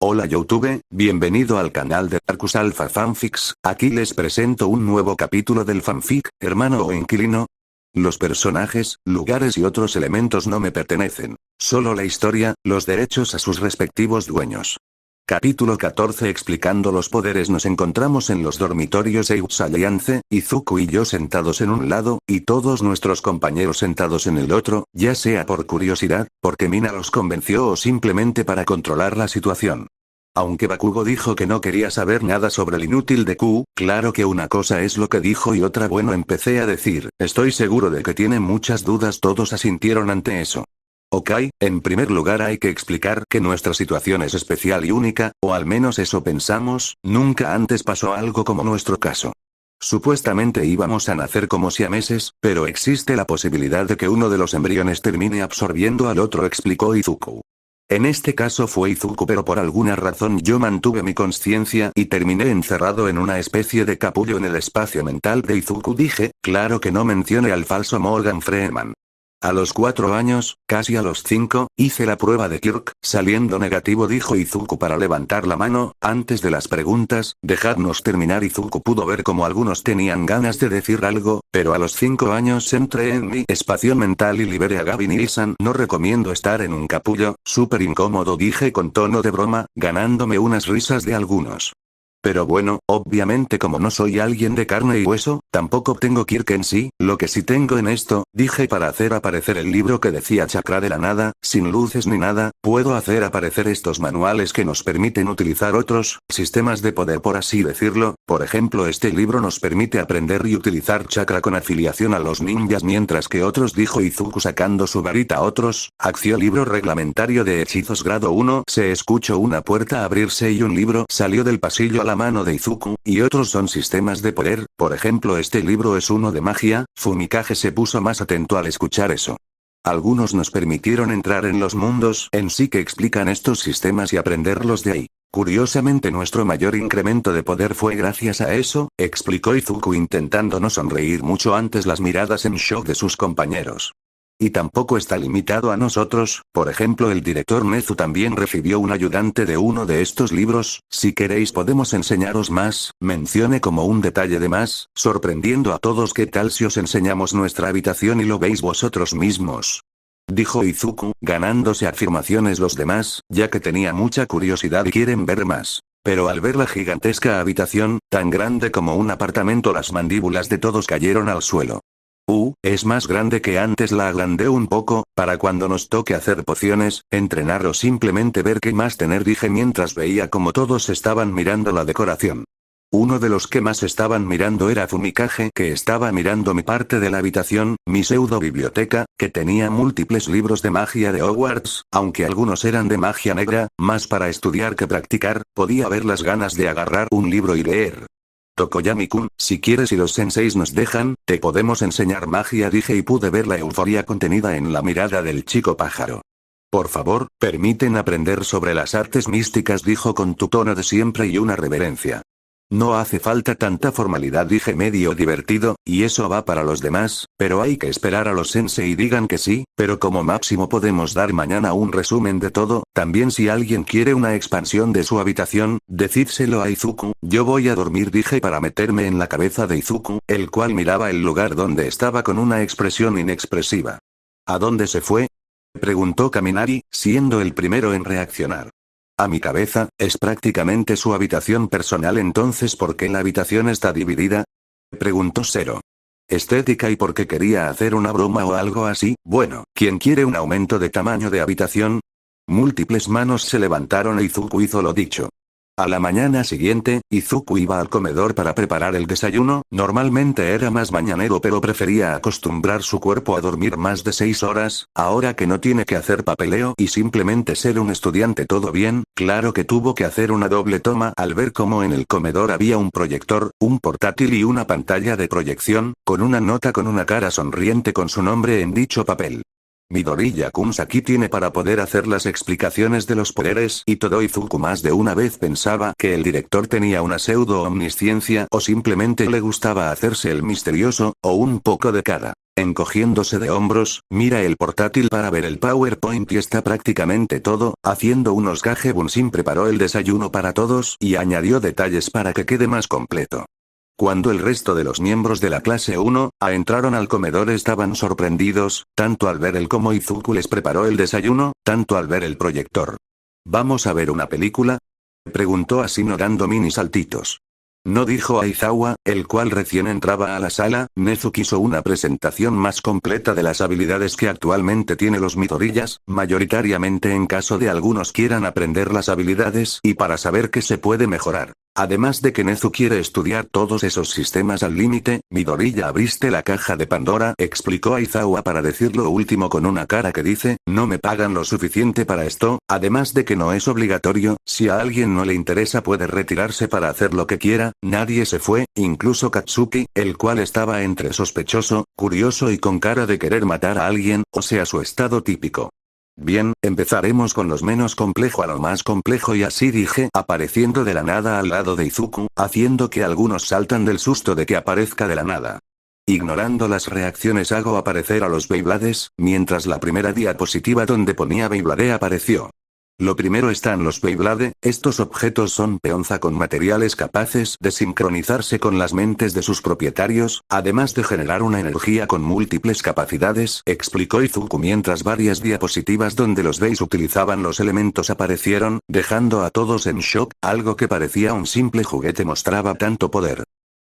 Hola YouTube, bienvenido al canal de Darkus Alpha Fanfics, aquí les presento un nuevo capítulo del fanfic, hermano o inquilino. Los personajes, lugares y otros elementos no me pertenecen, solo la historia, los derechos a sus respectivos dueños. Capítulo 14. Explicando los poderes. Nos encontramos en los dormitorios Eights Alliance, Izuku y yo sentados en un lado, y todos nuestros compañeros sentados en el otro, ya sea por curiosidad, porque Mina los convenció o simplemente para controlar la situación. Aunque Bakugo dijo que no quería saber nada sobre el inútil de Q, claro que una cosa es lo que dijo y otra empecé a decir, estoy seguro de que tiene muchas dudas. Todos asintieron ante eso. Ok, en primer lugar hay que explicar que nuestra situación es especial y única, o al menos eso pensamos, nunca antes pasó algo como nuestro caso. Supuestamente íbamos a nacer como siameses, pero existe la posibilidad de que uno de los embriones termine absorbiendo al otro, explicó Izuku. En este caso fue Izuku, pero por alguna razón yo mantuve mi conciencia y terminé encerrado en una especie de capullo en el espacio mental de Izuku. Dije, claro que no mencione al falso Morgan Freeman. A los 4 años, casi a los 5, hice la prueba de Kirk, saliendo negativo, dijo Izuku para levantar la mano. Antes de las preguntas, dejadnos terminar. Izuku pudo ver como algunos tenían ganas de decir algo, pero a los 5 años entré en mi espacio mental y liberé a Gavin Ilsan. No recomiendo estar en un capullo, súper incómodo, dije con tono de broma, ganándome unas risas de algunos. Pero bueno, obviamente como no soy alguien de carne y hueso, tampoco tengo Kirk en sí, lo que sí tengo en esto, dije para hacer aparecer el libro que decía chakra de la nada, sin luces ni nada, puedo hacer aparecer estos manuales que nos permiten utilizar otros sistemas de poder, por así decirlo. Por ejemplo, este libro nos permite aprender y utilizar chakra con afiliación a los ninjas, mientras que otros, dijo Izuku sacando su varita. Otros, acción libro reglamentario de hechizos grado 1, se escuchó una puerta abrirse y un libro salió del pasillo a la mano de Izuku, y otros son sistemas de poder, por ejemplo este libro es uno de magia. Fumikage se puso más atento al escuchar eso. Algunos nos permitieron entrar en los mundos en sí que explican estos sistemas y aprenderlos de ahí. Curiosamente nuestro mayor incremento de poder fue gracias a eso, explicó Izuku intentando no sonreír mucho ante las miradas en shock de sus compañeros. Y tampoco está limitado a nosotros, por ejemplo el director Nezu también recibió un ayudante de uno de estos libros. Si queréis podemos enseñaros más, mencioné como un detalle de más, sorprendiendo a todos. ¿Qué tal si os enseñamos nuestra habitación y lo veis vosotros mismos?, dijo Izuku, ganándose afirmaciones los demás, ya que tenía mucha curiosidad y quieren ver más. Pero al ver la gigantesca habitación, tan grande como un apartamento, las mandíbulas de todos cayeron al suelo. Es más grande que antes. La agrandé un poco, para cuando nos toque hacer pociones, entrenar o simplemente ver qué más tener, dije mientras veía como todos estaban mirando la decoración. Uno de los que más estaban mirando era Fumikage, que estaba mirando mi parte de la habitación, mi pseudo biblioteca, que tenía múltiples libros de magia de Hogwarts, aunque algunos eran de magia negra, más para estudiar que practicar. Podía ver las ganas de agarrar un libro y leer. Tokoyami-kun, si quieres y los senseis nos dejan, te podemos enseñar magia, dije y pude ver la euforia contenida en la mirada del chico pájaro. Por favor, permiten aprender sobre las artes místicas, dijo con tu tono de siempre y una reverencia. No hace falta tanta formalidad, dije medio divertido, y eso va para los demás, pero hay que esperar a los sensei digan que sí, pero como máximo podemos dar mañana un resumen de todo. También si alguien quiere una expansión de su habitación, decídselo a Izuku. Yo voy a dormir, dije para meterme en la cabeza de Izuku, el cual miraba el lugar donde estaba con una expresión inexpresiva. ¿A dónde se fue?, preguntó Kaminari, siendo el primero en reaccionar. A mi cabeza, es prácticamente su habitación personal. Entonces ¿por qué la habitación está dividida?, preguntó Zero. Estética y porque quería hacer una broma o algo así. Bueno, ¿quién quiere un aumento de tamaño de habitación? Múltiples manos se levantaron e Izuku hizo lo dicho. A la mañana siguiente, Izuku iba al comedor para preparar el desayuno. Normalmente era más mañanero, pero prefería acostumbrar su cuerpo a dormir más de 6 horas, ahora que no tiene que hacer papeleo y simplemente ser un estudiante. Todo bien. Claro que tuvo que hacer una doble toma al ver cómo en el comedor había un proyector, un portátil y una pantalla de proyección, con una nota con una cara sonriente con su nombre en dicho papel. Midoriya-kun aquí tiene para poder hacer las explicaciones de los poderes y todo. Izuku más de una vez pensaba que el director tenía una pseudo omnisciencia o simplemente le gustaba hacerse el misterioso, o un poco de cada. Encogiéndose de hombros, mira el portátil para ver el PowerPoint y está prácticamente todo, haciendo unos Gajebunshin preparó el desayuno para todos y añadió detalles para que quede más completo. Cuando el resto de los miembros de la clase 1A entraron al comedor estaban sorprendidos, tanto al ver el cómo Izuku les preparó el desayuno, tanto al ver el proyector. ¿Vamos a ver una película?, preguntó Asino dando mini saltitos. No, dijo Aizawa, el cual recién entraba a la sala. Nezu quiso una presentación más completa de las habilidades que actualmente tiene los Midoriyas, mayoritariamente en caso de algunos quieran aprender las habilidades y para saber qué se puede mejorar. Además de que Nezu quiere estudiar todos esos sistemas al límite. Midoriya, abriste la caja de Pandora, explicó Aizawa para decir lo último con una cara que dice, no me pagan lo suficiente para esto, además de que no es obligatorio, si a alguien no le interesa puede retirarse para hacer lo que quiera. Nadie se fue, incluso Katsuki, el cual estaba entre sospechoso, curioso y con cara de querer matar a alguien, o sea su estado típico. Bien, empezaremos con los menos complejo a lo más complejo y así dije, apareciendo de la nada al lado de Izuku, haciendo que algunos saltan del susto de que aparezca de la nada. Ignorando las reacciones hago aparecer a los Beyblades, mientras la primera diapositiva donde ponía Beyblade apareció. Lo primero están los Beyblade, estos objetos son peonza con materiales capaces de sincronizarse con las mentes de sus propietarios, además de generar una energía con múltiples capacidades, explicó Izuku mientras varias diapositivas donde los Beys utilizaban los elementos aparecieron, dejando a todos en shock, algo que parecía un simple juguete mostraba tanto poder.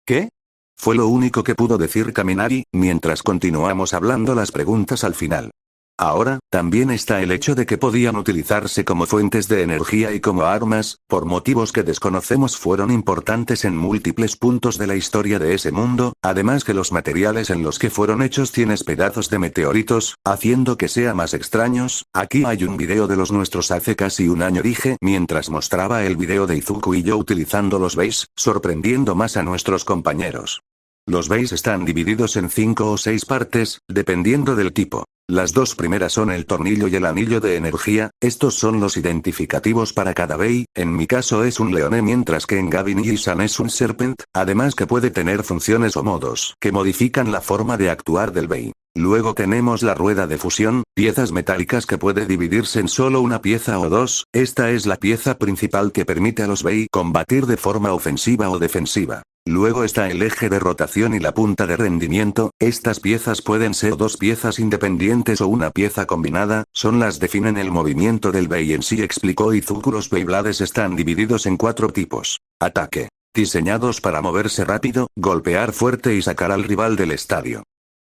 ¿Qué? Fue lo único que pudo decir Kaminari, mientras continuamos hablando las preguntas al final. Ahora, también está el hecho de que podían utilizarse como fuentes de energía y como armas, por motivos que desconocemos fueron importantes en múltiples puntos de la historia de ese mundo, además que los materiales en los que fueron hechos tienen pedazos de meteoritos, haciendo que sea más extraños. Aquí hay un video de los nuestros hace casi un año, dije mientras mostraba el video de Izuku y yo utilizando los Beys, sorprendiendo más a nuestros compañeros. Los Beys están divididos en 5 o 6 partes, dependiendo del tipo. Las dos primeras son el tornillo y el anillo de energía, estos son los identificativos para cada Bey, en mi caso es un leone mientras que en Gavin y Isan es un serpent, además que puede tener funciones o modos que modifican la forma de actuar del Bey. Luego tenemos la rueda de fusión, piezas metálicas que puede dividirse en solo una pieza o dos, esta es la pieza principal que permite a los Bey combatir de forma ofensiva o defensiva. Luego está el eje de rotación y la punta de rendimiento, estas piezas pueden ser dos piezas independientes o una pieza combinada, son las definen el movimiento del Bey en sí, explicó Izuku. Los Beyblades están divididos en 4 tipos. Ataque. Diseñados para moverse rápido, golpear fuerte y sacar al rival del estadio.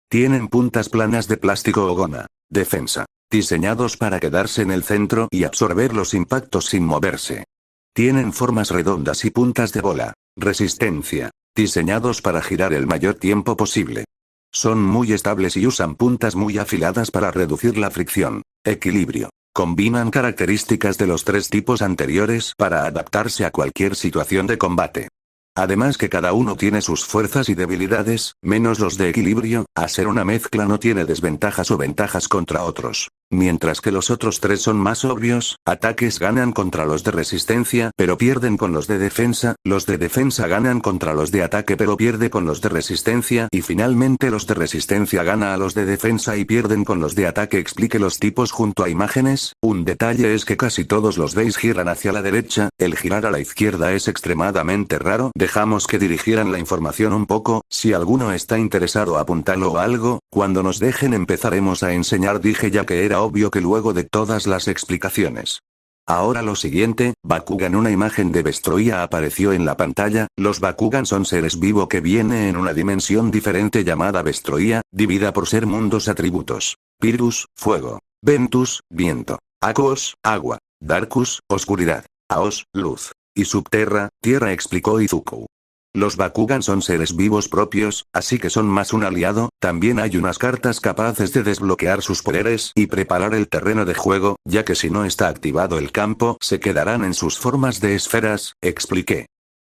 Tienen puntas planas de plástico o goma. Defensa. Diseñados para quedarse en el centro y absorber los impactos sin moverse. Tienen formas redondas y puntas de bola. Resistencia. Diseñados para girar el mayor tiempo posible. Son muy estables y usan puntas muy afiladas para reducir la fricción. Equilibrio. Combinan características de los 3 tipos anteriores para adaptarse a cualquier situación de combate. Además que cada uno tiene sus fuerzas y debilidades, menos los de equilibrio, a ser una mezcla no tiene desventajas o ventajas contra otros. Mientras que los otros 3 son más obvios, ataques ganan contra los de resistencia pero pierden con los de defensa ganan contra los de ataque pero pierde con los de resistencia y finalmente los de resistencia gana a los de defensa y pierden con los de ataque. Explique los tipos junto a imágenes. Un detalle es que casi todos los Beys giran hacia la derecha, el girar a la izquierda es extremadamente raro. Dejamos que dirigieran la información un poco, si alguno está interesado apúntalo o algo, cuando nos dejen empezaremos a enseñar, dije ya que era obvio que luego de todas las explicaciones. Ahora lo siguiente, Bakugan. Una imagen de Vestroia apareció en la pantalla. Los Bakugan son seres vivos que vienen en una dimensión diferente llamada Vestroia, dividida por ser mundos atributos. Pyrrhus, fuego. Ventus, viento. Aquos, agua. Darkus, oscuridad. Aos, luz. Y Subterra, tierra, explicó Izuku. Los Bakugan son seres vivos propios, así que son más un aliado. También hay unas cartas capaces de desbloquear sus poderes y preparar el terreno de juego, ya que si no está activado el campo se quedarán en sus formas de esferas, expliqué.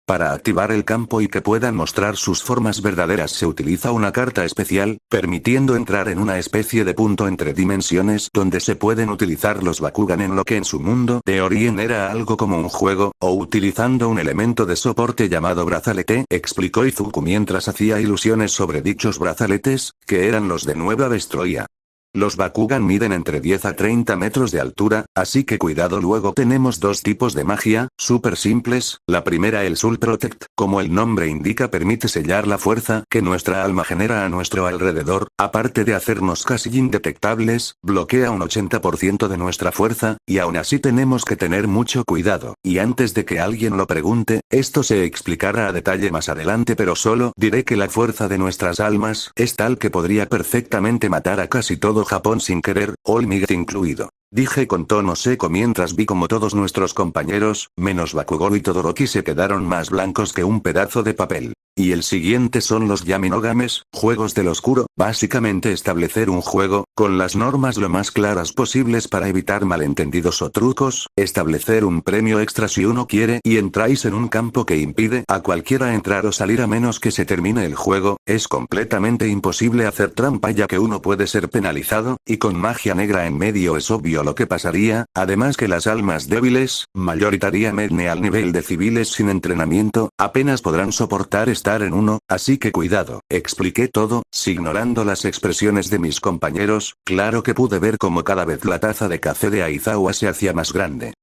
Para activar el campo y que puedan mostrar sus formas verdaderas se utiliza una carta especial, permitiendo entrar en una especie de punto entre dimensiones donde se pueden utilizar los Bakugan en lo que en su mundo de origen era algo como un juego, o utilizando un elemento de soporte llamado brazalete, explicó Izuku mientras hacía ilusiones sobre dichos brazaletes, que eran los de Nueva Vestroia. Los Bakugan miden entre 10 a 30 metros de altura, así que cuidado. Luego tenemos dos tipos de magia, súper simples. La primera, el Soul Protect, como el nombre indica, permite sellar la fuerza que nuestra alma genera a nuestro alrededor, aparte de hacernos casi indetectables, bloquea un 80% de nuestra fuerza, y aún así tenemos que tener mucho cuidado. Y antes de que alguien lo pregunte, esto se explicará a detalle más adelante, pero solo diré que la fuerza de nuestras almas es tal que podría perfectamente matar a casi todo Japón sin querer, All Might incluido. Dije con tono seco mientras vi como todos nuestros compañeros, menos Bakugou y Todoroki, se quedaron más blancos que un pedazo de papel. Y el siguiente son los Yaminogames, juegos del oscuro, básicamente establecer un juego, con las normas lo más claras posibles para evitar malentendidos o trucos, establecer un premio extra si uno quiere y entráis en un campo que impide a cualquiera entrar o salir a menos que se termine el juego, es completamente imposible hacer trampa ya que uno puede ser penalizado, y con magia negra en medio es obvio lo que pasaría, además que las almas débiles, mayoritariamente al nivel de civiles sin entrenamiento, apenas podrán soportar estar en uno, así que cuidado. Expliqué todo, ignorando las expresiones de mis compañeros. Claro que pude ver como cada vez la taza de café de Aizawa se hacía más grande.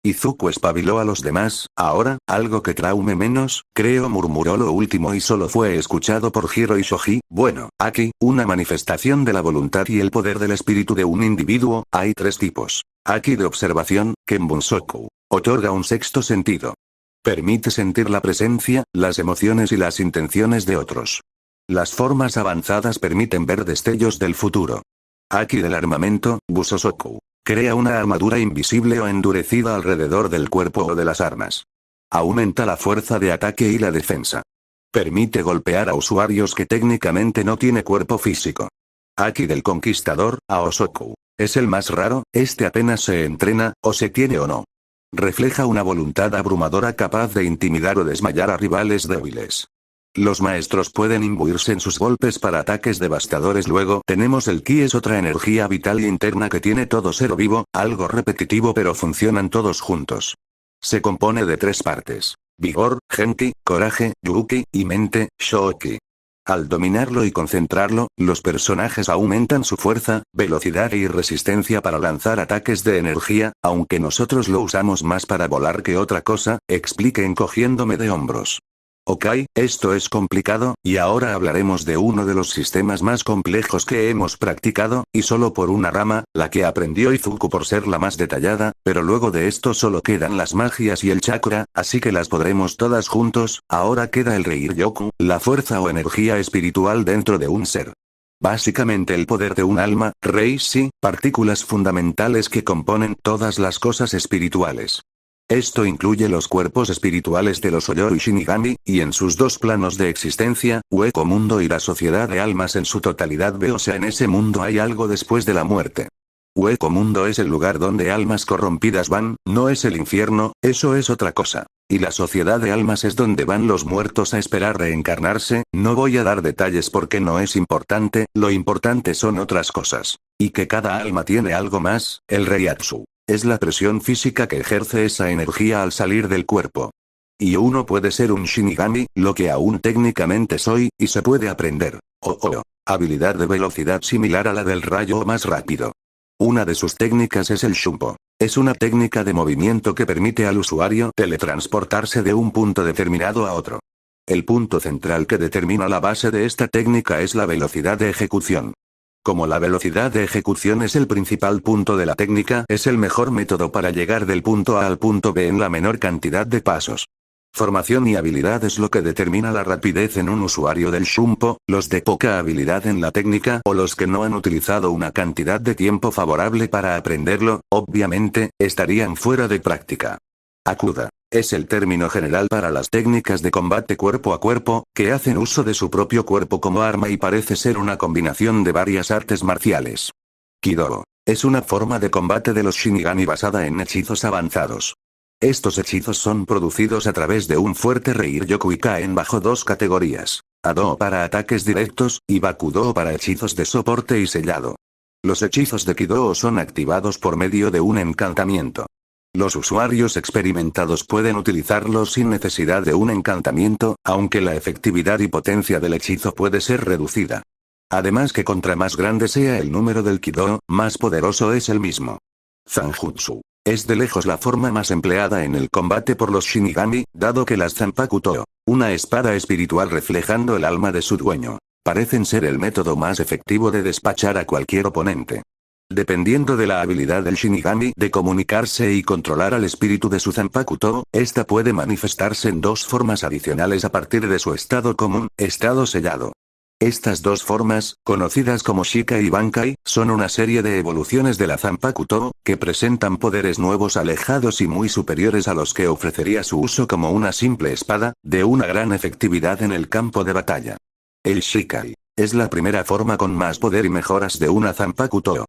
Izuku espabiló a los demás. Ahora, algo que traume menos, creo, murmuró lo último y solo fue escuchado por Hiro y Shoji. Bueno, aquí, una manifestación de la voluntad y el poder del espíritu de un individuo, hay tres tipos. Aki de observación, Kenbunsoku. Otorga un sexto sentido. Permite sentir la presencia, las emociones y las intenciones de otros. Las formas avanzadas permiten ver destellos del futuro. Aki del armamento, Busosoku. Crea una armadura invisible o endurecida alrededor del cuerpo o de las armas. Aumenta la fuerza de ataque y la defensa. Permite golpear a usuarios que técnicamente no tiene cuerpo físico. Aki del conquistador, Aosoku. Es el más raro, este apenas se entrena, o se tiene o no. Refleja una voluntad abrumadora capaz de intimidar o desmayar a rivales débiles. Los maestros pueden imbuirse en sus golpes para ataques devastadores. Luego tenemos el Ki, es otra energía vital interna que tiene todo ser vivo, algo repetitivo pero funcionan todos juntos. Se compone de tres partes: vigor, genki, coraje, yuki, y mente, shoki. Al dominarlo y concentrarlo, los personajes aumentan su fuerza, velocidad y resistencia para lanzar ataques de energía, aunque nosotros lo usamos más para volar que otra cosa, expliqué encogiéndome de hombros. Ok, esto es complicado, y ahora hablaremos de uno de los sistemas más complejos que hemos practicado, y solo por una rama, la que aprendió Izuku por ser la más detallada, pero luego de esto solo quedan las magias y el chakra, así que las podremos todas juntos. Ahora queda el Reiryoku, la fuerza o energía espiritual dentro de un ser. Básicamente el poder de un alma, Reishi, partículas fundamentales que componen todas las cosas espirituales. Esto incluye los cuerpos espirituales de los Oyoro y Shinigami, y en sus dos planos de existencia, Hueco Mundo y la sociedad de almas en su totalidad. O sea, en ese mundo hay algo después de la muerte. Hueco Mundo es el lugar donde almas corrompidas van, no es el infierno, eso es otra cosa. Y la sociedad de almas es donde van los muertos a esperar reencarnarse. No voy a dar detalles porque no es importante, lo importante son otras cosas. Y que cada alma tiene algo más, el Reiatsu. Es la presión física que ejerce esa energía al salir del cuerpo. Y uno puede ser un Shinigami, lo que aún técnicamente soy, y se puede aprender. Habilidad de velocidad similar a la del rayo más rápido. Una de sus técnicas es el Shumpo. Es una técnica de movimiento que permite al usuario teletransportarse de un punto determinado a otro. El punto central que determina la base de esta técnica es la velocidad de ejecución. Como la velocidad de ejecución es el principal punto de la técnica, es el mejor método para llegar del punto A al punto B en la menor cantidad de pasos. Formación y habilidad es lo que determina la rapidez en un usuario del Shumpo. Los de poca habilidad en la técnica o los que no han utilizado una cantidad de tiempo favorable para aprenderlo, obviamente, estarían fuera de práctica. Akuda. Es el término general para las técnicas de combate cuerpo a cuerpo, que hacen uso de su propio cuerpo como arma y parece ser una combinación de varias artes marciales. Kido. Es una forma de combate de los Shinigami basada en hechizos avanzados. Estos hechizos son producidos a través de un fuerte Reiryoku y caen bajo dos categorías: Ado para ataques directos, y Bakudo para hechizos de soporte y sellado. Los hechizos de Kido son activados por medio de un encantamiento. Los usuarios experimentados pueden utilizarlos sin necesidad de un encantamiento, aunque la efectividad y potencia del hechizo puede ser reducida. Además que contra más grande sea el número del Kido, más poderoso es el mismo. Zanjutsu. Es de lejos la forma más empleada en el combate por los Shinigami, dado que las Zanpakuto, una espada espiritual reflejando el alma de su dueño, parecen ser el método más efectivo de despachar a cualquier oponente. Dependiendo de la habilidad del Shinigami de comunicarse y controlar al espíritu de su Zanpakuto, esta puede manifestarse en dos formas adicionales a partir de su estado común, estado sellado. Estas dos formas, conocidas como Shikai y Bankai, son una serie de evoluciones de la Zanpakuto, que presentan poderes nuevos alejados y muy superiores a los que ofrecería su uso como una simple espada, de una gran efectividad en el campo de batalla. El Shikai es la primera forma con más poder y mejoras de una Zanpakuto.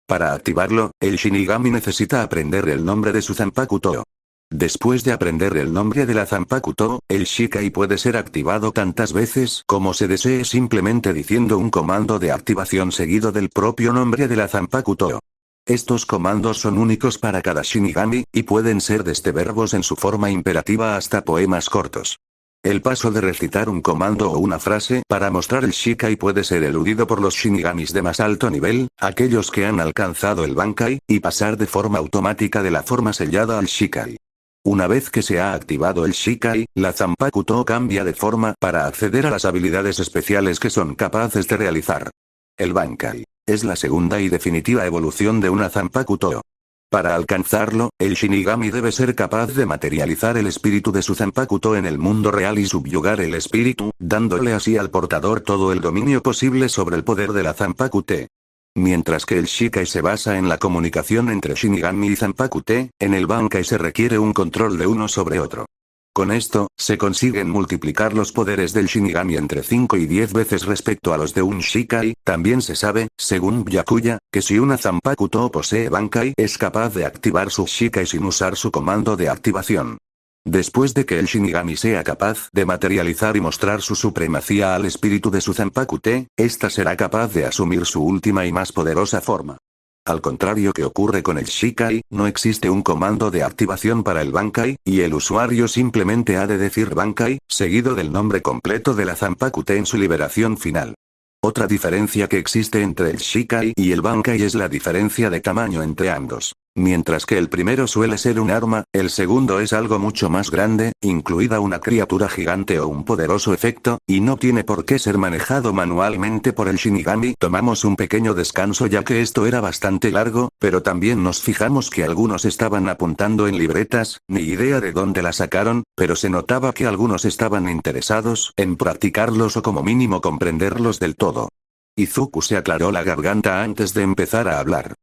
Para activarlo, el Shinigami necesita aprender el nombre de su Zanpakuto. Después de aprender el nombre de la Zanpakuto, el Shikai puede ser activado tantas veces como se desee simplemente diciendo un comando de activación seguido del propio nombre de la Zanpakuto. Estos comandos son únicos para cada Shinigami, y pueden ser desde verbos en su forma imperativa hasta poemas cortos. El paso de recitar un comando o una frase para mostrar el Shikai puede ser eludido por los Shinigamis de más alto nivel, aquellos que han alcanzado el Bankai, y pasar de forma automática de la forma sellada al Shikai. Una vez que se ha activado el Shikai, la Zanpakuto cambia de forma para acceder a las habilidades especiales que son capaces de realizar. El Bankai es la segunda y definitiva evolución de una Zanpakuto. Para alcanzarlo, el Shinigami debe ser capaz de materializar el espíritu de su Zanpakuto en el mundo real y subyugar el espíritu, dándole así al portador todo el dominio posible sobre el poder de la Zanpakute. Mientras que el Shikai se basa en la comunicación entre Shinigami y Zanpakute, en el Bankai se requiere un control de uno sobre otro. Con esto, se consiguen multiplicar los poderes del Shinigami entre 5 y 10 veces respecto a los de un Shikai. También se sabe, según Byakuya, que si una Zanpakuto posee Bankai es capaz de activar su Shikai sin usar su comando de activación. Después de que el Shinigami sea capaz de materializar y mostrar su supremacía al espíritu de su Zanpakute, ésta será capaz de asumir su última y más poderosa forma. Al contrario que ocurre con el Shikai, no existe un comando de activación para el Bankai, y el usuario simplemente ha de decir Bankai, seguido del nombre completo de la Zanpakute en su liberación final. Otra diferencia que existe entre el Shikai y el Bankai es la diferencia de tamaño entre ambos. Mientras que el primero suele ser un arma, el segundo es algo mucho más grande, incluida una criatura gigante o un poderoso efecto, y no tiene por qué ser manejado manualmente por el Shinigami. Tomamos un pequeño descanso ya que esto era bastante largo, pero también nos fijamos que algunos estaban apuntando en libretas, ni idea de dónde la sacaron, pero se notaba que algunos estaban interesados en practicarlos o como mínimo comprenderlos del todo. Izuku se aclaró la garganta antes de empezar a hablar.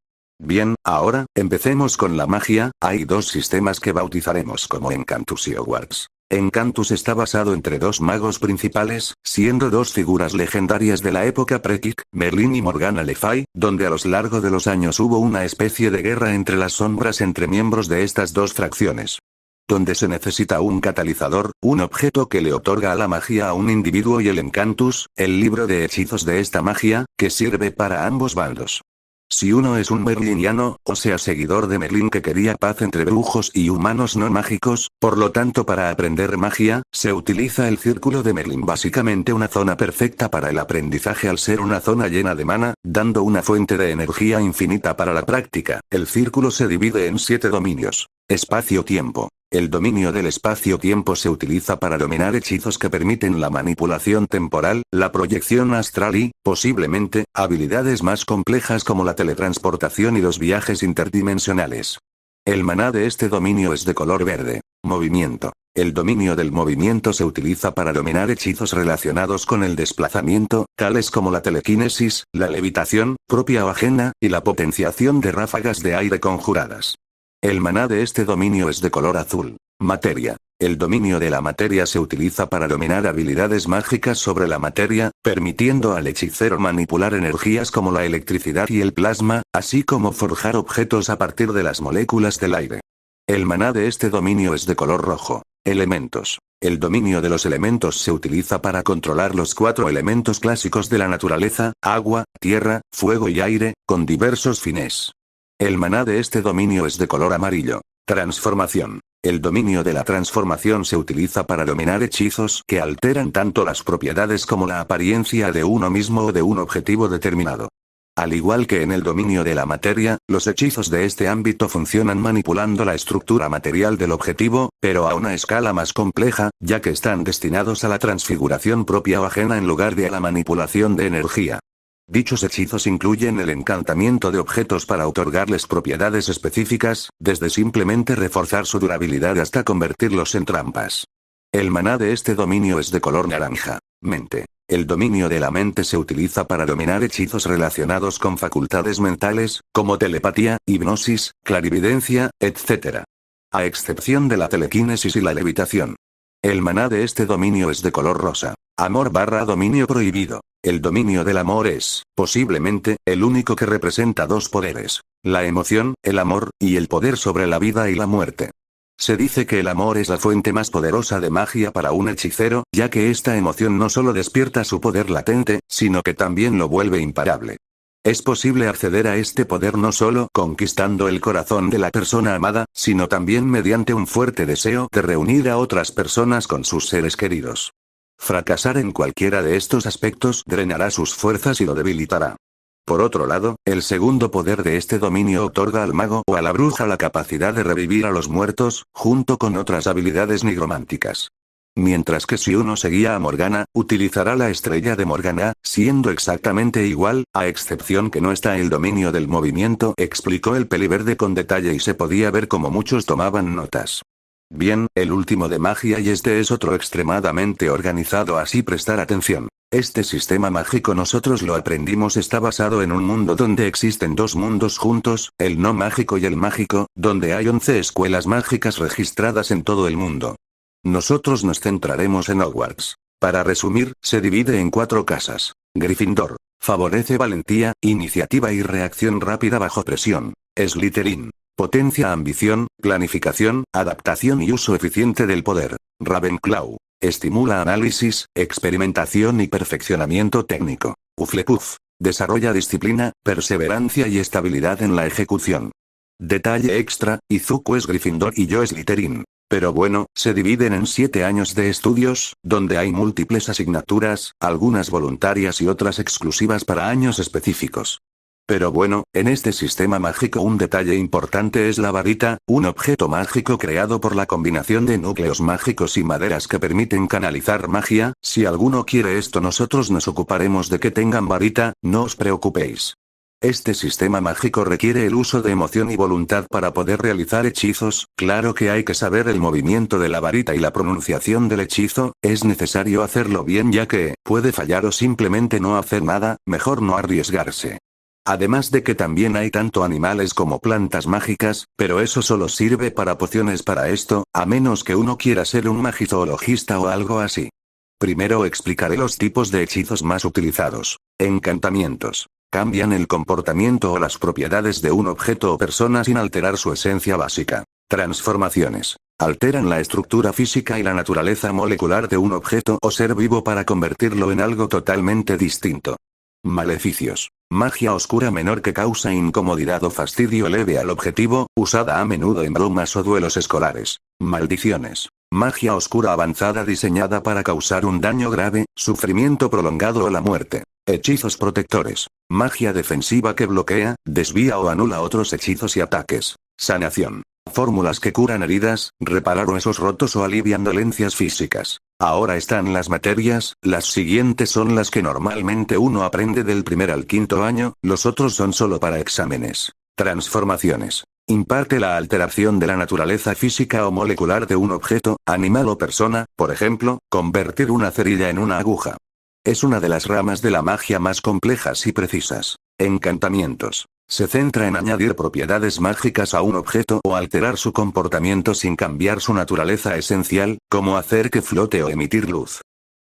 Bien, ahora, empecemos con la magia. Hay dos sistemas que bautizaremos como Encantus y Hogwarts. Encantus está basado entre dos magos principales, siendo dos figuras legendarias de la época Prekik, Merlin y Morgana Le Fay, donde a lo largo de los años hubo una especie de guerra entre las sombras entre miembros de estas dos fracciones. Donde se necesita un catalizador, un objeto que le otorga a la magia a un individuo, y el Encantus, el libro de hechizos de esta magia, que sirve para ambos bandos. Si uno es un merliniano, o sea seguidor de Merlin que quería paz entre brujos y humanos no mágicos, por lo tanto para aprender magia, se utiliza el círculo de Merlin, básicamente una zona perfecta para el aprendizaje al ser una zona llena de mana, dando una fuente de energía infinita para la práctica. El círculo se divide en 7 dominios. Espacio-tiempo. El dominio del espacio-tiempo se utiliza para dominar hechizos que permiten la manipulación temporal, la proyección astral y, posiblemente, habilidades más complejas como la teletransportación y los viajes interdimensionales. El maná de este dominio es de color verde. Movimiento. El dominio del movimiento se utiliza para dominar hechizos relacionados con el desplazamiento, tales como la telequinesis, la levitación, propia o ajena, y la potenciación de ráfagas de aire conjuradas. El maná de este dominio es de color azul. Materia. El dominio de la materia se utiliza para dominar habilidades mágicas sobre la materia, permitiendo al hechicero manipular energías como la electricidad y el plasma, así como forjar objetos a partir de las moléculas del aire. El maná de este dominio es de color rojo. Elementos. El dominio de los elementos se utiliza para controlar los 4 elementos clásicos de la naturaleza: agua, tierra, fuego y aire, con diversos fines. El maná de este dominio es de color amarillo. Transformación. El dominio de la transformación se utiliza para dominar hechizos que alteran tanto las propiedades como la apariencia de uno mismo o de un objetivo determinado. Al igual que en el dominio de la materia, los hechizos de este ámbito funcionan manipulando la estructura material del objetivo, pero a una escala más compleja, ya que están destinados a la transfiguración propia o ajena en lugar de a la manipulación de energía. Dichos hechizos incluyen el encantamiento de objetos para otorgarles propiedades específicas, desde simplemente reforzar su durabilidad hasta convertirlos en trampas. El maná de este dominio es de color naranja. Mente. El dominio de la mente se utiliza para dominar hechizos relacionados con facultades mentales, como telepatía, hipnosis, clarividencia, etc. A excepción de la telequinesis y la levitación. El maná de este dominio es de color rosa. Amor/dominio prohibido. El dominio del amor es, posiblemente, el único que representa 2 poderes: la emoción, el amor, y el poder sobre la vida y la muerte. Se dice que el amor es la fuente más poderosa de magia para un hechicero, ya que esta emoción no solo despierta su poder latente, sino que también lo vuelve imparable. Es posible acceder a este poder no solo conquistando el corazón de la persona amada, sino también mediante un fuerte deseo de reunir a otras personas con sus seres queridos. Fracasar en cualquiera de estos aspectos drenará sus fuerzas y lo debilitará. Por otro lado, el segundo poder de este dominio otorga al mago o a la bruja la capacidad de revivir a los muertos, junto con otras habilidades nigrománticas. Mientras que si uno seguía a Morgana, utilizará la estrella de Morgana, siendo exactamente igual, a excepción que no está el dominio del movimiento, explicó el peliverde con detalle y se podía ver como muchos tomaban notas. Bien, el último de magia y este es otro extremadamente organizado, así prestar atención. Este sistema mágico nosotros lo aprendimos está basado en un mundo donde existen 2 mundos juntos, el no mágico y el mágico, donde hay 11 escuelas mágicas registradas en todo el mundo. Nosotros nos centraremos en Hogwarts. Para resumir, se divide en 4 casas. Gryffindor. Favorece valentía, iniciativa y reacción rápida bajo presión. Slytherin. Potencia ambición, planificación, adaptación y uso eficiente del poder. Ravenclaw. Estimula análisis, experimentación y perfeccionamiento técnico. Hufflepuff. Desarrolla disciplina, perseverancia y estabilidad en la ejecución. Detalle extra, Izuku es Gryffindor y yo Slytherin. Pero bueno, se dividen en 7 años de estudios, donde hay múltiples asignaturas, algunas voluntarias y otras exclusivas para años específicos. Pero bueno, en este sistema mágico un detalle importante es la varita, un objeto mágico creado por la combinación de núcleos mágicos y maderas que permiten canalizar magia. Si alguno quiere esto, nosotros nos ocuparemos de que tengan varita, no os preocupéis. Este sistema mágico requiere el uso de emoción y voluntad para poder realizar hechizos. Claro que hay que saber el movimiento de la varita y la pronunciación del hechizo, es necesario hacerlo bien ya que puede fallar o simplemente no hacer nada, mejor no arriesgarse. Además de que también hay tanto animales como plantas mágicas, pero eso solo sirve para pociones para esto, a menos que uno quiera ser un magizoologista o algo así. Primero explicaré los tipos de hechizos más utilizados. Encantamientos. Cambian el comportamiento o las propiedades de un objeto o persona sin alterar su esencia básica. Transformaciones. Alteran la estructura física y la naturaleza molecular de un objeto o ser vivo para convertirlo en algo totalmente distinto. Maleficios. Magia oscura menor que causa incomodidad o fastidio leve al objetivo, usada a menudo en bromas o duelos escolares. Maldiciones. Magia oscura avanzada diseñada para causar un daño grave, sufrimiento prolongado o la muerte. Hechizos protectores. Magia defensiva que bloquea, desvía o anula otros hechizos y ataques. Sanación. Fórmulas que curan heridas, reparar huesos rotos o alivian dolencias físicas. Ahora están las materias, las siguientes son las que normalmente uno aprende del 1er al 5º año, los otros son solo para exámenes. Transformaciones. Imparte la alteración de la naturaleza física o molecular de un objeto, animal o persona, por ejemplo, convertir una cerilla en una aguja. Es una de las ramas de la magia más complejas y precisas. Encantamientos. Se centra en añadir propiedades mágicas a un objeto o alterar su comportamiento sin cambiar su naturaleza esencial, como hacer que flote o emitir luz.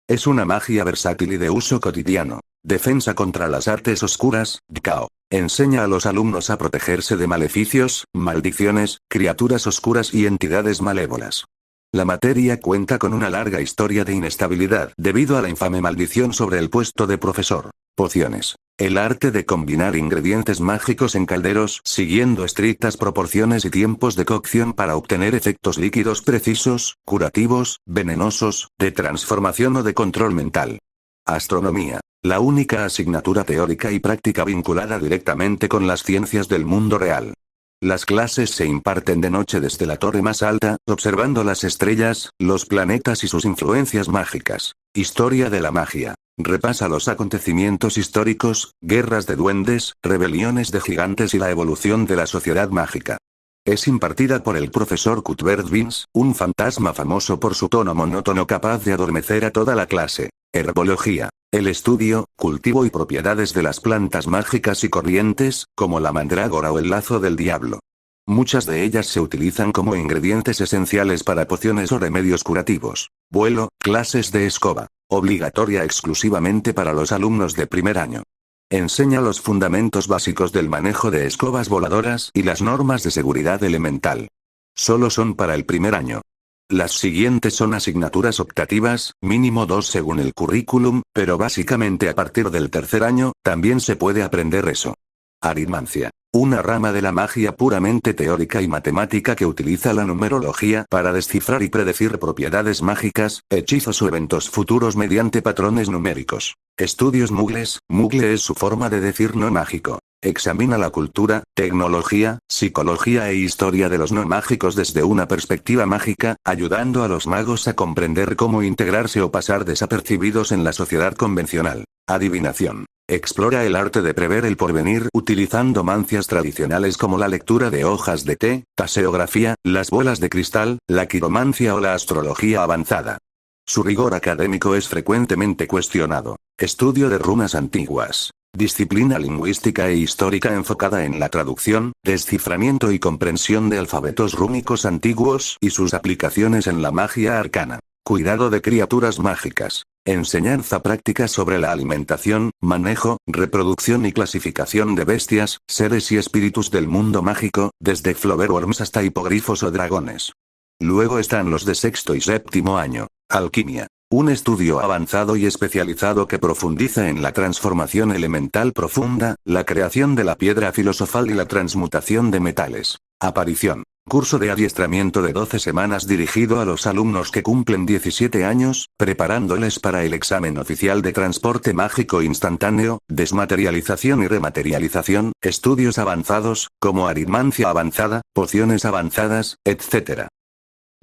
Es una magia versátil y de uso cotidiano. Defensa contra las artes oscuras, Dkao. Enseña a los alumnos a protegerse de maleficios, maldiciones, criaturas oscuras y entidades malévolas. La materia cuenta con una larga historia de inestabilidad debido a la infame maldición sobre el puesto de profesor. Pociones. El arte de combinar ingredientes mágicos en calderos siguiendo estrictas proporciones y tiempos de cocción para obtener efectos líquidos precisos, curativos, venenosos, de transformación o de control mental. Astronomía. La única asignatura teórica y práctica vinculada directamente con las ciencias del mundo real. Las clases se imparten de noche desde la torre más alta, observando las estrellas, los planetas y sus influencias mágicas. Historia de la magia. Repasa los acontecimientos históricos, guerras de duendes, rebeliones de gigantes y la evolución de la sociedad mágica. Es impartida por el profesor Cuthbert Vince, un fantasma famoso por su tono monótono capaz de adormecer a toda la clase. Herbología. El estudio, cultivo y propiedades de las plantas mágicas y corrientes, como la mandrágora o el lazo del diablo. Muchas de ellas se utilizan como ingredientes esenciales para pociones o remedios curativos. Vuelo, clases de escoba. Obligatoria exclusivamente para los alumnos de primer año. Enseña los fundamentos básicos del manejo de escobas voladoras y las normas de seguridad elemental. Solo son para el primer año. Las siguientes son asignaturas optativas, mínimo 2 según el currículum, pero básicamente a partir del tercer año, también se puede aprender eso. Aritmancia. Una rama de la magia puramente teórica y matemática que utiliza la numerología para descifrar y predecir propiedades mágicas, hechizos o eventos futuros mediante patrones numéricos. Estudios Muggles. Muggle es su forma de decir no mágico. Examina la cultura, tecnología, psicología e historia de los no mágicos desde una perspectiva mágica, ayudando a los magos a comprender cómo integrarse o pasar desapercibidos en la sociedad convencional. Adivinación. Explora el arte de prever el porvenir utilizando mancias tradicionales como la lectura de hojas de té, taseografía, las bolas de cristal, la quiromancia o la astrología avanzada. Su rigor académico es frecuentemente cuestionado. Estudio de runas antiguas. Disciplina lingüística e histórica enfocada en la traducción, desciframiento y comprensión de alfabetos rúnicos antiguos y sus aplicaciones en la magia arcana. Cuidado de criaturas mágicas. Enseñanza práctica sobre la alimentación, manejo, reproducción y clasificación de bestias, seres y espíritus del mundo mágico, desde Flobberworms hasta hipogrifos o dragones. Luego están los de sexto y séptimo año. Alquimia. Un estudio avanzado y especializado que profundiza en la transformación elemental profunda, la creación de la piedra filosofal y la transmutación de metales. Aparición. Curso de adiestramiento de 12 semanas dirigido a los alumnos que cumplen 17 años, preparándoles para el examen oficial de transporte mágico instantáneo, desmaterialización y rematerialización, estudios avanzados, como aritmancia avanzada, pociones avanzadas, etc.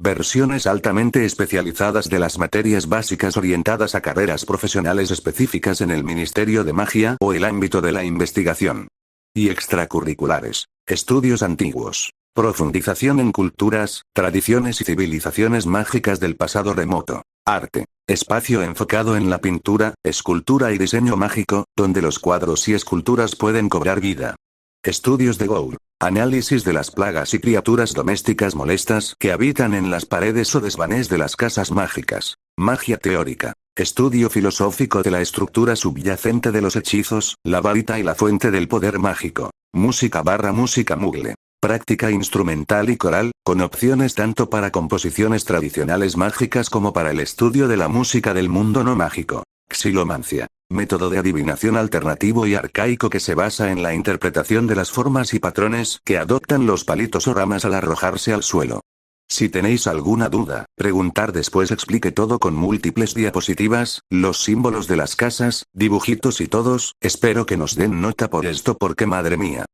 Versiones altamente especializadas de las materias básicas orientadas a carreras profesionales específicas en el Ministerio de Magia o el ámbito de la investigación. Y extracurriculares. Estudios antiguos. Profundización en culturas, tradiciones y civilizaciones mágicas del pasado remoto. Arte. Espacio enfocado en la pintura, escultura y diseño mágico, donde los cuadros y esculturas pueden cobrar vida. Estudios de Ghoul. Análisis de las plagas y criaturas domésticas molestas que habitan en las paredes o desvanes de las casas mágicas. Magia teórica. Estudio filosófico de la estructura subyacente de los hechizos, la varita y la fuente del poder mágico. Música Muggle. Práctica instrumental y coral, con opciones tanto para composiciones tradicionales mágicas como para el estudio de la música del mundo no mágico. Xilomancia. Método de adivinación alternativo y arcaico que se basa en la interpretación de las formas y patrones que adoptan los palitos o ramas al arrojarse al suelo. Si tenéis alguna duda, preguntar después explique todo con múltiples diapositivas, los símbolos de las casas, dibujitos y todos, espero que nos den nota por esto porque madre mía.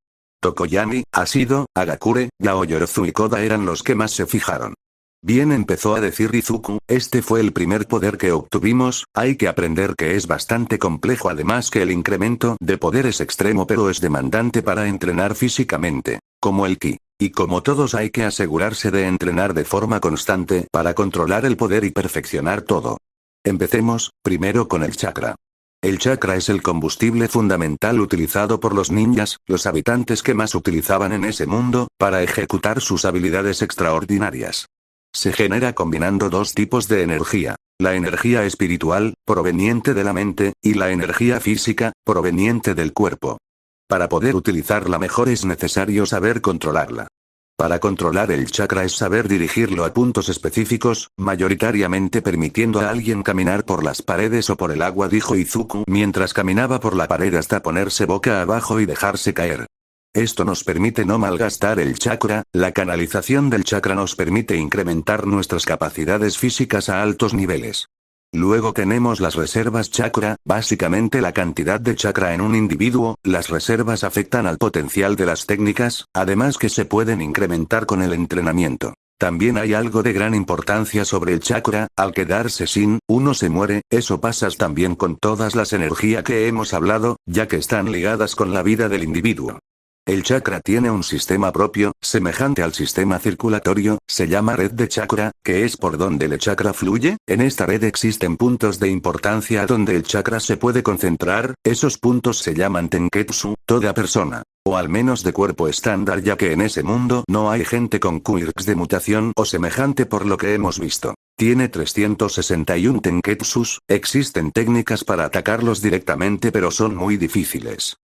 Tokoyami, Ashido, Agakure, Yaoyorozu y Koda eran los que más se fijaron. Bien, empezó a decir Rizuku, este fue el primer poder que obtuvimos, hay que aprender que es bastante complejo, además que el incremento de poder es extremo pero es demandante para entrenar físicamente, como el ki. Y como todos hay que asegurarse de entrenar de forma constante para controlar el poder y perfeccionar todo. Empecemos, primero con el chakra. El chakra es el combustible fundamental utilizado por los ninjas, los habitantes que más utilizaban en ese mundo, para ejecutar sus habilidades extraordinarias. Se genera combinando dos tipos de energía. La energía espiritual, proveniente de la mente, y la energía física, proveniente del cuerpo. Para poder utilizarla mejor es necesario saber controlarla. Para controlar el chakra es saber dirigirlo a puntos específicos, mayoritariamente permitiendo a alguien caminar por las paredes o por el agua, dijo Izuku mientras caminaba por la pared hasta ponerse boca abajo y dejarse caer. Esto nos permite no malgastar el chakra, la canalización del chakra nos permite incrementar nuestras capacidades físicas a altos niveles. Luego tenemos las reservas chakra, básicamente la cantidad de chakra en un individuo. Las reservas afectan al potencial de las técnicas, además que se pueden incrementar con el entrenamiento. También hay algo de gran importancia sobre el chakra, al quedarse sin, uno se muere. Eso pasa también con todas las energías que hemos hablado, ya que están ligadas con la vida del individuo. El chakra tiene un sistema propio, semejante al sistema circulatorio, se llama red de chakra, que es por donde el chakra fluye. En esta red existen puntos de importancia a donde el chakra se puede concentrar, esos puntos se llaman tenketsu. Toda persona, o al menos de cuerpo estándar, ya que en ese mundo no hay gente con quirks de mutación o semejante por lo que hemos visto. Tiene 361 tenketsus, existen técnicas para atacarlos directamente pero son muy difíciles.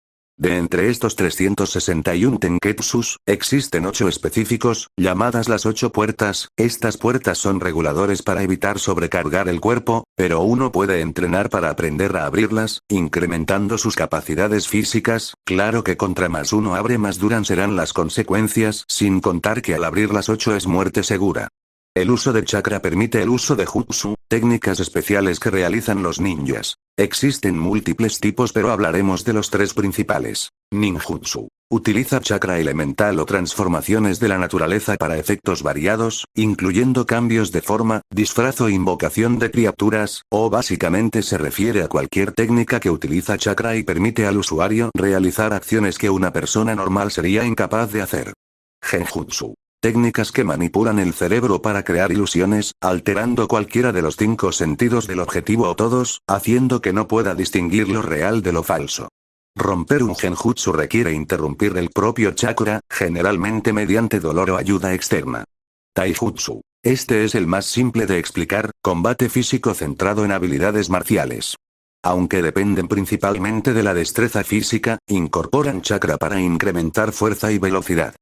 De entre estos 361 tenketsus, existen 8 específicos, llamadas las 8 puertas. Estas puertas son reguladores para evitar sobrecargar el cuerpo, pero uno puede entrenar para aprender a abrirlas, incrementando sus capacidades físicas. Claro que contra más uno abre más duras serán las consecuencias, sin contar que al abrir las 8 es muerte segura. El uso de chakra permite el uso de jutsu, técnicas especiales que realizan los ninjas. Existen múltiples tipos pero hablaremos de los 3 principales. Ninjutsu. Utiliza chakra elemental o transformaciones de la naturaleza para efectos variados, incluyendo cambios de forma, disfraz o invocación de criaturas, o básicamente se refiere a cualquier técnica que utiliza chakra y permite al usuario realizar acciones que una persona normal sería incapaz de hacer. Genjutsu. Técnicas que manipulan el cerebro para crear ilusiones, alterando cualquiera de los 5 sentidos del objetivo o todos, haciendo que no pueda distinguir lo real de lo falso. Romper un genjutsu requiere interrumpir el propio chakra, generalmente mediante dolor o ayuda externa. Taijutsu. Este es el más simple de explicar, combate físico centrado en habilidades marciales. Aunque dependen principalmente de la destreza física, incorporan chakra para incrementar fuerza y velocidad.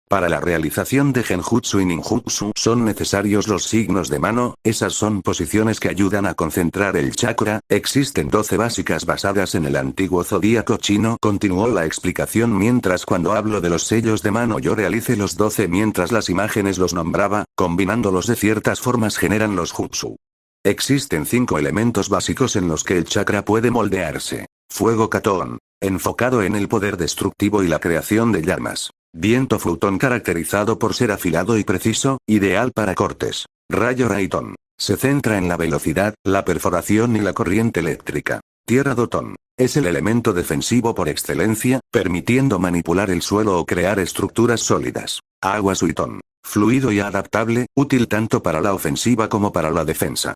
Para la realización de genjutsu y ninjutsu son necesarios los signos de mano, esas son posiciones que ayudan a concentrar el chakra. Existen 12 básicas basadas en el antiguo zodíaco chino. Continuó la explicación mientras cuando hablo de los sellos de mano yo realice los 12 mientras las imágenes los nombraba, combinándolos de ciertas formas generan los jutsu. Existen 5 elementos básicos en los que el chakra puede moldearse. Fuego Katón, enfocado en el poder destructivo y la creación de llamas. Viento Futón caracterizado por ser afilado y preciso, ideal para cortes. Rayo Raitón. Se centra en la velocidad, la perforación y la corriente eléctrica. Tierra Dotón. Es el elemento defensivo por excelencia, permitiendo manipular el suelo o crear estructuras sólidas. Agua Suitón. Fluido y adaptable, útil tanto para la ofensiva como para la defensa.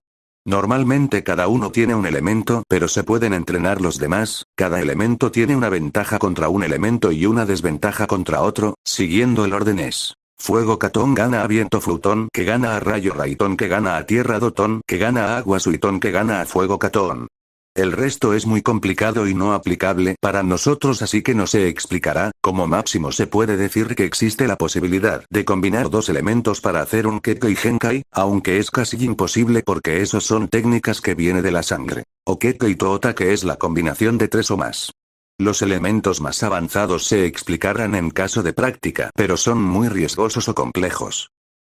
Normalmente cada uno tiene un elemento, pero se pueden entrenar los demás. Cada elemento tiene una ventaja contra un elemento y una desventaja contra otro, siguiendo el orden es: Fuego Katón gana a Viento Futón, que gana a Rayo Raitón, que gana a Tierra Dotón, que gana a Agua Suitón, que gana a Fuego Katón. El resto es muy complicado y no aplicable para nosotros, así que no se explicará. Como máximo se puede decir que existe la posibilidad de combinar 2 elementos para hacer un Kekkei Genkai, aunque es casi imposible porque esos son técnicas que viene de la sangre. O Kekkei Toota, que es la combinación de 3 o más. Los elementos más avanzados se explicarán en caso de práctica, pero son muy riesgosos o complejos.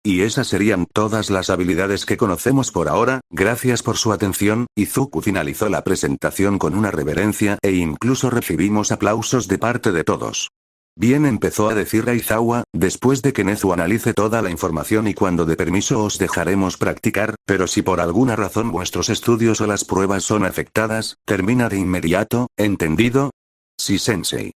Y esas serían todas las habilidades que conocemos por ahora. Gracias por su atención. Izuku finalizó la presentación con una reverencia e incluso recibimos aplausos de parte de todos. Bien, empezó a decir Aizawa, después de que Nezu analice toda la información y cuando dé permiso os dejaremos practicar, pero si por alguna razón vuestros estudios o las pruebas son afectadas, termina de inmediato, ¿entendido? Sí, sensei.